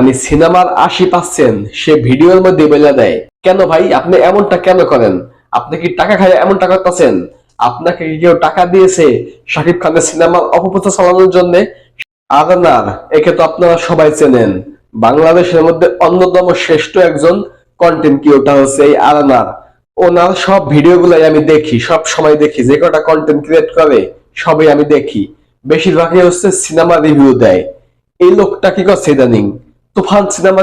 মানে সিনেমার 80% সে ভিডিওর মধ্যে বলে দেয়। কেন ভাই আপনি এমনটা কেন করেন? আপনি কি টাকা খায় এমনটা করতেছেন? আপনাকে কি কেউ টাকা দিয়েছে শাকিব খানের সিনেমার অপপ্রচার চালানোর জন্য? আদনার, একে তো আপনারা সবাই চেনেন। বাংলাদেশের মধ্যে অন্যতম শ্রেষ্ঠ একজন কন্টেন্ট ক্রিয়েটর হচ্ছে এই আদনার। ওনার সব ভিডিওগুলাই আমি দেখি, সব সময় দেখি, যে কটা কন্টেন্ট ক্রিয়েট করে সবই আমি দেখি। বেশিরভাগই হচ্ছে সিনেমা রিভিউ দেয়। এই লোকটা কি করছে ইদানিং? তুফান সিনেমা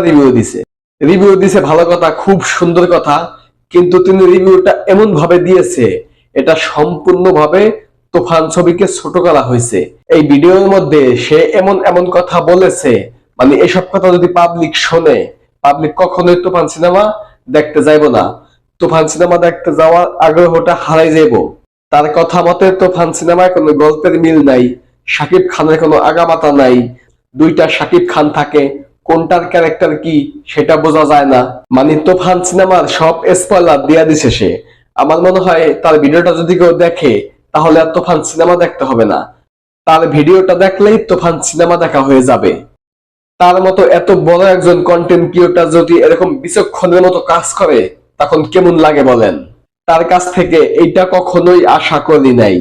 রিভিউ দিছে ভালো কথা, খুব সুন্দর কথা, কিন্তু তিনি রিভিউটা এমন ভাবে দিয়েছে, এটা সম্পূর্ণভাবে তুফান ছবিকে ছোট করা হয়েছে। এই ভিডিওর মধ্যে সে এমন এমন কথা বলেছে, মানে এসব কথা যদি পাবলিক শোনে, পাবলিক কখনোই তুফান সিনেমা দেখতে যাইব না। তুফান সিনেমা দেখতে যাওয়ার আগ্রহটা হারাই যাইব। তার কথা মতে তুফান সিনেমায় কোনো গল্পের মিল নাই, শাকিব খানের কোনো আগামাতা নাই, দুইটা শাকিব খান থাকে, কোনটার ক্যারেক্টার কি সেটা বোঝা যায় না। মানে তুফান সিনেমার সব স্পয়লার দিয়া দিছে সে। আমার মনে হয় তার ভিডিওটা যদি কেউ দেখে তাহলে আর তুফান সিনেমা দেখতে হবে না, তার ভিডিওটা দেখলেই তুফান সিনেমা দেখা হয়ে যাবে। তার মতো এত বড় একজন কন্টেন্ট ক্রিয়েটর যদি এরকম বিচক্ষণের মতো কাজ করে তখন কেমন লাগে বলেন? তার কাছ থেকে এইটা কখনোই আশা করি নাই।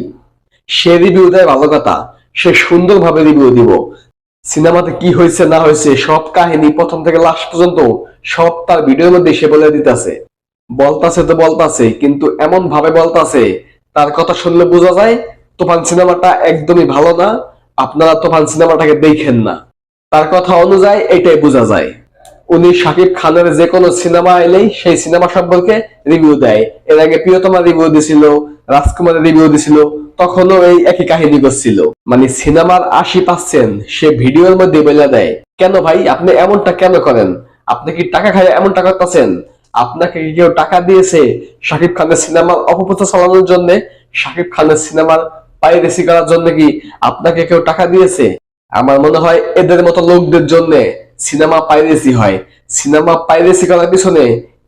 সে রিভিউ দেয় ভালো কথা, সে সুন্দরভাবে রিভিউ দিব। সিনেমাতে কি হয়েছে না হয়েছে সব কাহিনী প্রথম থেকে লাস্ট পর্যন্ত সব তার ভিডিওর মধ্যে সে বলে দিতেছে। বলতাছে তো বলতাছে, কিন্তু এমন ভাবে বলতাছে তার কথা শুনলে বোঝা যায় তুফান সিনেমাটা একদমই ভালো না, আপনারা তুফান সিনেমাটাকে দেখেন না। তার কথা অনুযায়ী এটাই বোঝা যায়। উনি শাকিব খানের যে কোনো সিনেমা এলেই সেই সিনেমা সম্পর্কে রিভিউ দেয়। এর আগে প্রিয়তমা রিভিউ দিছিল, রাজকুমারের রিভিউ দিছিল, তখনও এই একই কাহিনী করছিল। মানে সিনেমার 80% সে ভিডিওর মধ্যে বলে দেয়। কেন ভাই আপনি এমনটা কেন করেন? আপনি কি টাকা খায় এমনটা করতেছেন? আপনাকে কি কেউ টাকা দিয়েছে শাকিব খানের সিনেমার অপপ্রচার চালানোর জন্য? শাকিব খানের সিনেমার পাইরেসি করার জন্য কি আপনাকে কেউ টাকা দিয়েছে? আমার মনে হয় এদের মতো লোকদের জন্য সিনেমা পাইরেসি হয়। সিনেমা পাইরেসি করার পিছনে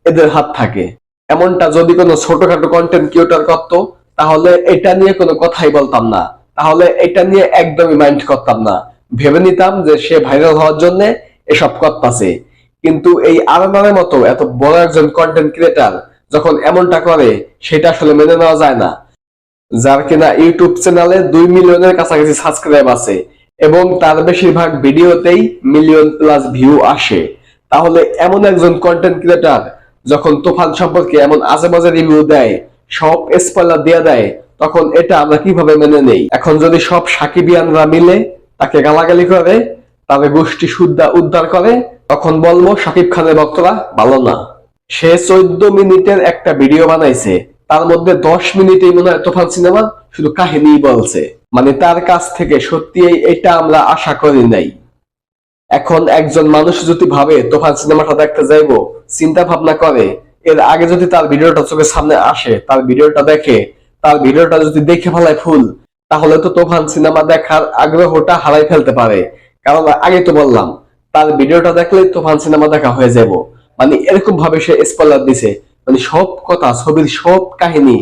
এদের হাত থাকে। এমনটা যদি কোনো ছোটখাটো কন্টেন্ট ক্রিয়েটর করতো তাহলে এটা নিয়ে কোনো কথাই বলতাম না, তাহলে এটা নিয়ে একদমই মাইন্ড করতাম না, ভেবে নিতাম যে সে ভাইরাল হওয়ার জন্য এসব করতেছে। কিন্তু এই আরমানের মতো এত বড় একজন কন্টেন্ট ক্রিয়েটর যখন এমনটা করে সেটা আসলে মেনে নেওয়া যায় না। যার কিনা ইউটিউব চ্যানেলে 2 মিলিয়নের কাছাকাছি সাবস্ক্রাইব আছে এবং তার বেশিরভাগ ভিডিওতেই মিলিয়ন প্লাস ভিউ আসে, তাহলে এমন একজন কন্টেন্ট ক্রিয়েটর যখন তুফান সম্পর্কে এমন আজে বাজে রিভিউ দেয়, সব স্পয়লার দিয়ে দেয়, তখন এটা আমরা কিভাবে মেনে নেই? এখন যদি সব সাকিবিয়ানরা মিলে তাকে গালাগালি করে, তাদের গোষ্ঠী শুদ্ধা উদ্ধার করে, তখন বলবো শাকিব খানের ভক্তরা ভালো না। সে 14 মিনিটের একটা ভিডিও বানাইছে, তার মধ্যে 10 মিনিটেই মনে হয় তুফান সিনেমা শুধু কাহিনী বলছে। মানে তার কাছ থেকে সত্যি এটা আমরা আশা করি নাই। এখন একজন মানুষ যদি ভাবে তুফান সিনেমাটা দেখতে যাইবো, চিন্তা ভাবনা করে, এর আগে যদি তার ভিডিওটা চোখের সামনে আসে, তার ভিডিওটা দেখে, তার ভিডিওটা যদি দেখে ফেলায় ফুল, তাহলে তো তুফান সিনেমা দেখার আগ্রহটা হারাই ফেলতে পারে। কারণ আগে তো বললাম তার ভিডিওটা দেখলে তুফান সিনেমা দেখা হয়ে যাব। মানে এরকম ভাবে সে স্পয়লার দিছে, মানে সব কথা, ছবির সব কাহিনী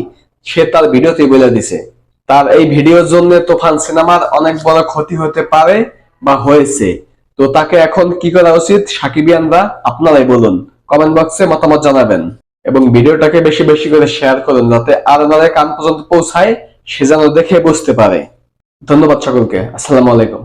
সে তার ভিডিওতে বলে দিছে। তার এই ভিডিওর জন্য তুফান সিনেমার অনেক বড় ক্ষতি হতে পারে বা হয়েছে। তো তাকে এখন কি করা উচিত সাকিবিয়ানরা আপনারাই বলুন, কমেন্ট বক্সে মতামত জানাবেন এবং ভিডিওটাকে বেশি বেশি করে শেয়ার করুন যাতে আর কান পর্যন্ত পৌঁছায়, সে যেন দেখে বুঝতে পারে। ধন্যবাদ সকলকে। আসসালামু আলাইকুম।